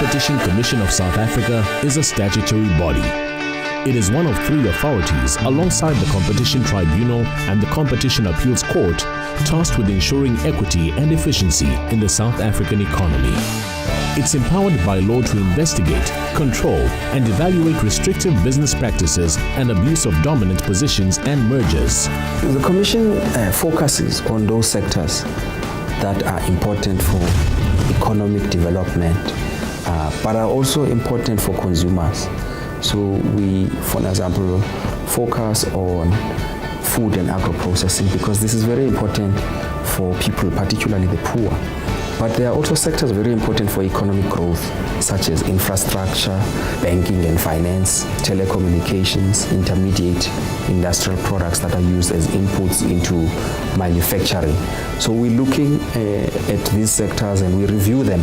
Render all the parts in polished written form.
Competition Commission of South Africa is a statutory body. It is one of three authorities alongside the Competition Tribunal and the Competition Appeals Court tasked with ensuring equity and efficiency in the South African economy. It's empowered by law to investigate, control, and evaluate restrictive business practices and abuse of dominant positions and mergers. The Commission focuses on those sectors that are important for economic development, but are also important for consumers. So we, for example, focus on food and agro-processing because this is very important for people, particularly the poor. But there are also sectors very important for economic growth, such as infrastructure, banking and finance, telecommunications, intermediate industrial products that are used as inputs into manufacturing. So we're looking at these sectors and we review them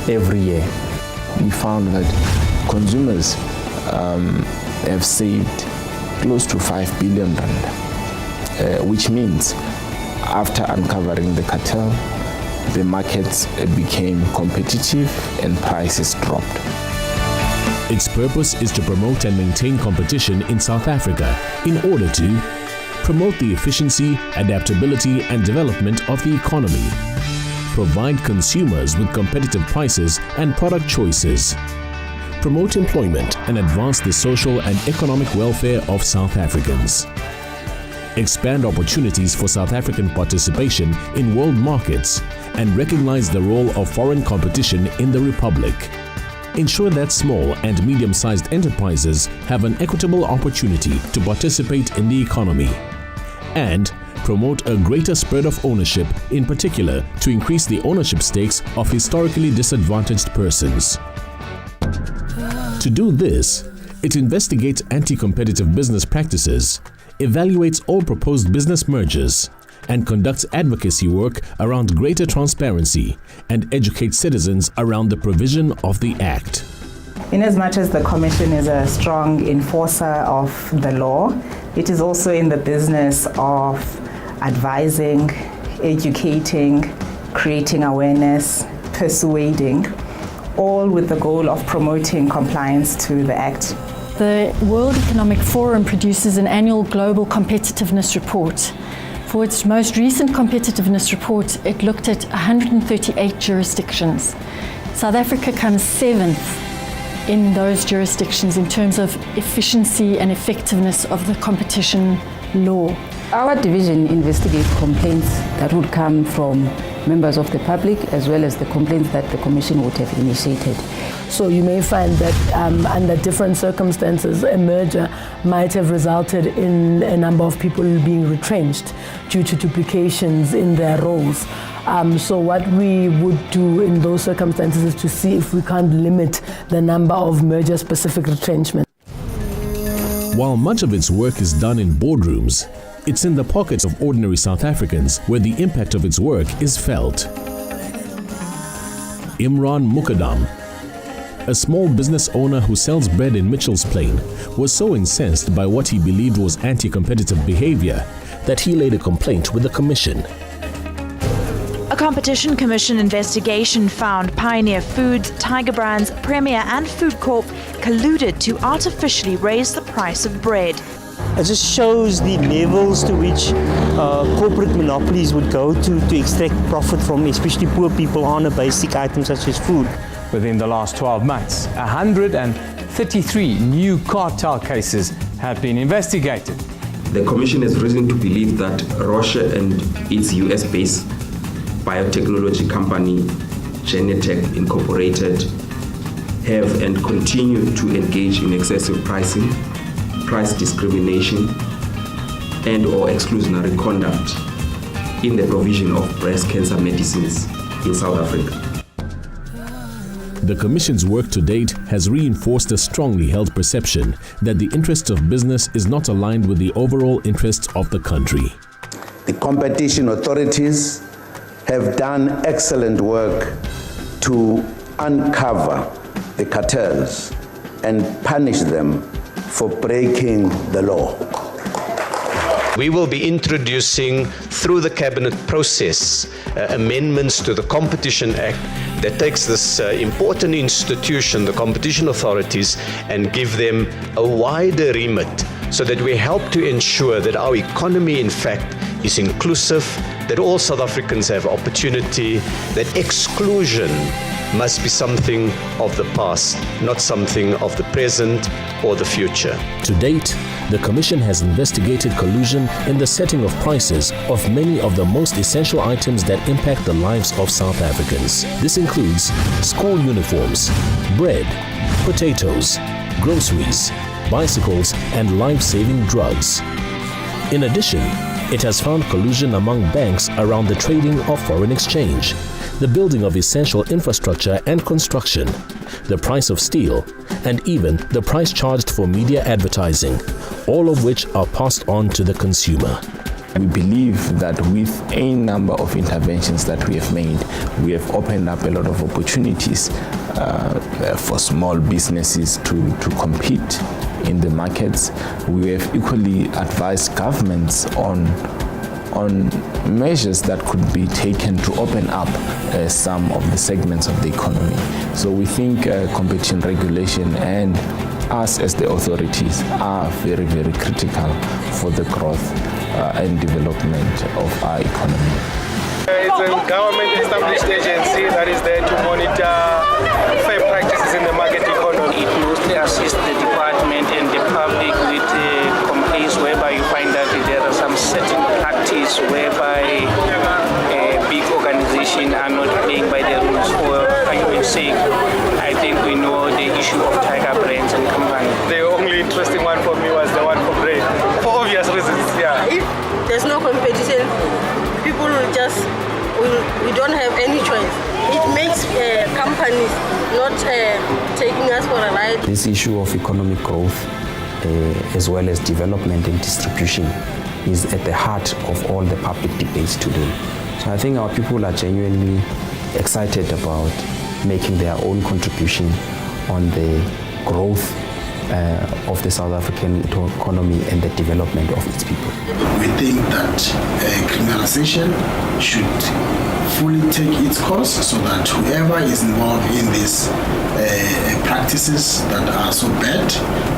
every year. We found that consumers have saved close to 5 billion rand, which means after uncovering the cartel, the markets became competitive and prices dropped. Its purpose is to promote and maintain competition in South Africa in order to promote the efficiency, adaptability, and development of the economy, provide consumers with competitive prices and product choices, promote employment and advance the social and economic welfare of South Africans, expand opportunities for South African participation in world markets, and recognize the role of foreign competition in the Republic. Ensure that small and medium-sized enterprises have an equitable opportunity to participate in the economy. And promote a greater spread of ownership, in particular to increase the ownership stakes of historically disadvantaged persons. To do this, it investigates anti-competitive business practices, evaluates all proposed business mergers, and conducts advocacy work around greater transparency and educates citizens around the provision of the Act. Inasmuch as the Commission is a strong enforcer of the law, it is also in the business of advising, educating, creating awareness, persuading, all with the goal of promoting compliance to the Act. The World Economic Forum produces an annual global competitiveness report. For its most recent competitiveness report, it looked at 138 jurisdictions. South Africa comes 7th in those jurisdictions in terms of efficiency and effectiveness of the competition law. Our division investigates complaints that would come from members of the public as well as the complaints that the Commission would have initiated. So you may find that under different circumstances, a merger might have resulted in a number of people being retrenched due to duplications in their roles. So what we would do in those circumstances is to see if we can't limit the number of merger-specific retrenchment. While much of its work is done in boardrooms, it's in the pockets of ordinary South Africans where the impact of its work is felt. Imran Mukadam, a small business owner who sells bread in Mitchell's Plain, was so incensed by what he believed was anti-competitive behavior that he laid a complaint with the Commission. A Competition Commission investigation found Pioneer Foods, Tiger Brands, Premier and Food Corp colluded to artificially raise the price of bread. It just shows the levels to which corporate monopolies would go to extract profit from especially poor people on a basic item such as food. Within the last 12 months, 133 new cartel cases have been investigated. The Commission has reason to believe that Roche and its US-based biotechnology company, Genentech Incorporated, have and continue to engage in excessive pricing, price discrimination, and/or exclusionary conduct in the provision of breast cancer medicines in South Africa. The Commission's work to date has reinforced a strongly held perception that the interests of business is not aligned with the overall interests of the country. The competition authorities have done excellent work to uncover the cartels and punish them for breaking the law. We will be introducing, through the cabinet process, amendments to the Competition Act that takes this important institution, the competition authorities, and give them a wider remit so that we help to ensure that our economy, in fact, is inclusive, that all South Africans have opportunity, that exclusion must be something of the past, not something of the present or the future. To date, the Commission has investigated collusion in the setting of prices of many of the most essential items that impact the lives of South Africans. This includes school uniforms, bread, potatoes, groceries, bicycles, and life-saving drugs. In addition, it has found collusion among banks around the trading of foreign exchange, the building of essential infrastructure and construction, the price of steel, and even the price charged for media advertising, all of which are passed on to the consumer. We believe that with a number of interventions that we have made, we have opened up a lot of opportunities for small businesses to compete in the markets. We have equally advised governments on measures that could be taken to open up some of the segments of the economy. So we think competition regulation and us as the authorities are very, very critical for the growth and development of our economy. It's a government-established agency that is there to monitor fair practices in the market economy. It mostly assists the department and the public with complaints whereby you find that there are some certain practice whereby big organizations are not playing by the rules. For argument's sake, I think we know the issue of Tiger Brands and Company. The only interesting one for me was the one for bread, for obvious reasons. Yeah. If there's no competition, people will just, we don't have any choice. It makes companies not taking us for a ride. This issue of economic growth as well as development and distribution is at the heart of all the public debates today. So I think our people are genuinely excited about making their own contribution on the growth of the South African economy and the development of its people. We think that criminalization should fully take its course so that whoever is involved in these practices that are so bad,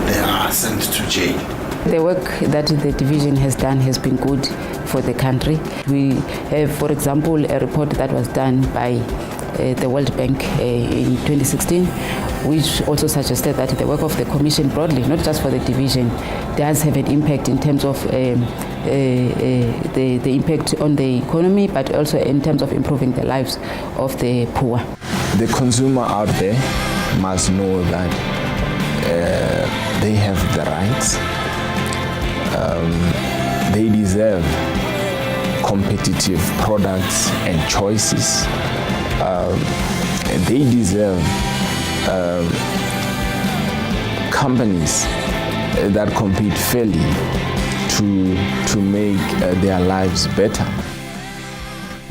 they are sent to jail. The work that the division has done has been good for the country. We have, for example, a report that was done by the World Bank in 2016, which also suggested that the work of the Commission broadly, not just for the division, does have an impact in terms of the impact on the economy, but also in terms of improving the lives of the poor. The consumer out there must know that they have the rights. They deserve competitive products and choices. They deserve companies that compete fairly to make their lives better.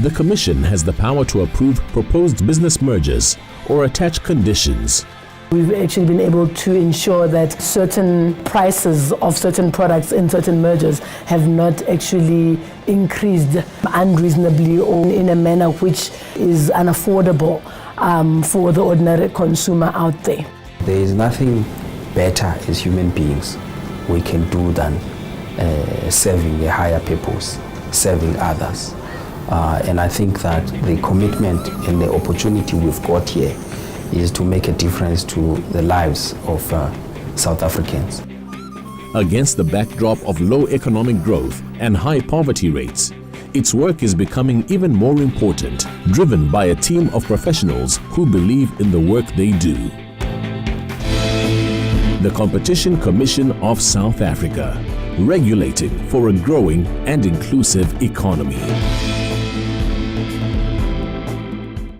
The Commission has the power to approve proposed business mergers or attach conditions. We've actually been able to ensure that certain prices of certain products in certain mergers have not actually increased unreasonably or in a manner which is unaffordable for the ordinary consumer out there. There is nothing better as human beings we can do than serving a higher purpose, serving others. And I think that the commitment and the opportunity we've got here is to make a difference to the lives of South Africans. Against the backdrop of low economic growth and high poverty rates, its work is becoming even more important, driven by a team of professionals who believe in the work they do. The Competition Commission of South Africa, regulating for a growing and inclusive economy.